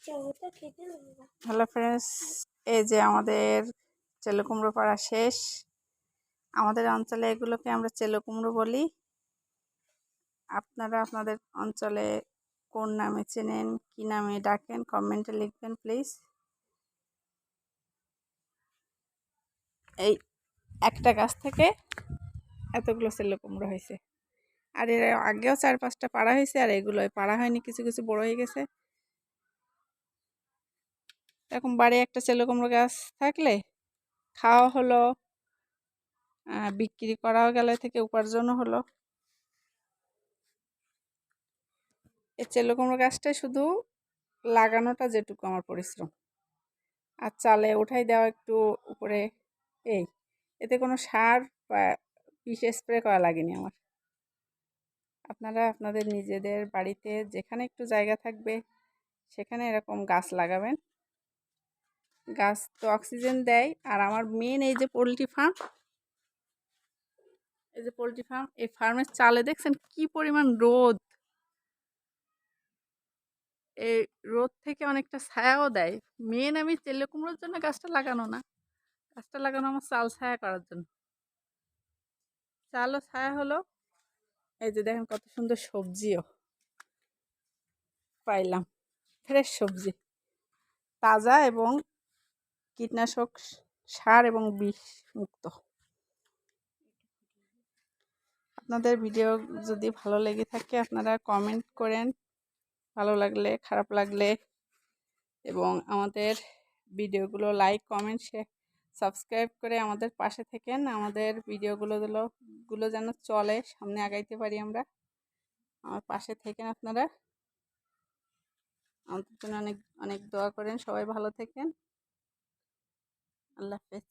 Hello friends, এই যে আমাদের চেলো কুমড়ো পাড়া শেষ। আমাদের অঞ্চলে এগুলোকে আমরা চেলো কুমড়ো বলি। আপনারা আপনাদের অঞ্চলে কোন নামে চেনেন, কি নামে ডাকেন, কমেন্টে লিখবেন প্লিজ। এই একটা গাছ থেকে এতগুলো চেলো কুমড়ো হয়েছে, আর এর আগেও 4-5টা পাড়া হয়েছে, আর এগুলোই পাড়া হয়নি, কিছু কিছু বড় হয়ে গেছে। এরকম বাড়ি একটা চেলো কুমড়ো গাছ থাকলে খাওয়া হলো, বিক্রি করাও গেলে থেকে উপার্জনও হলো। এই চেলো কুমড়ো গাছটাই শুধু লাগানোটা যেটুকু আমার পরিশ্রম, আর চালে উঠাই দেওয়া একটু উপরে। এই এতে কোনো সার বা বিষ স্প্রে করা লাগেনি আমার। আপনারা আপনাদের নিজেদের বাড়িতে যেখানে একটু জায়গা থাকবে সেখানে এরকম গাছ লাগাবেন। গাছ তো অক্সিজেন দেয়। আর আমার মেন এই যে পোলট্রি ফার্ম, এই ফার্মের চালে দেখছেন কি পরিমাণ রোদ। এই রোদ থেকে অনেকটা ছায়াও দেয়। মেন আমি চেলো কুমড়োর জন্য গাছটা লাগানো না, গাছটা লাগানো আমার চাল ছায়া করার জন্য। চালও ছায়া হলো। এই যে দেখেন কত সুন্দর সবজিও পাইলাম, ফ্রেশ সবজি, তাজা এবং কীটনাশক সার এবং বিষ মুক্ত। আপনাদের ভিডিও যদি ভালো লেগে থাকে আপনারা কমেন্ট করেন, ভালো লাগলে খারাপ লাগলে, এবং আমাদের ভিডিওগুলো লাইক কমেন্ট সাবস্ক্রাইব করে আমাদের পাশে থাকেন। আমাদের ভিডিওগুলো যেন চলে, সামনে আগাইতে পারি আমরা। আমার পাশে থাকেন আপনারা, আমাদের জন্য অনেক অনেক দোয়া করেন। সবাই ভালো থাকেন। আল্লাহ হাফেজ।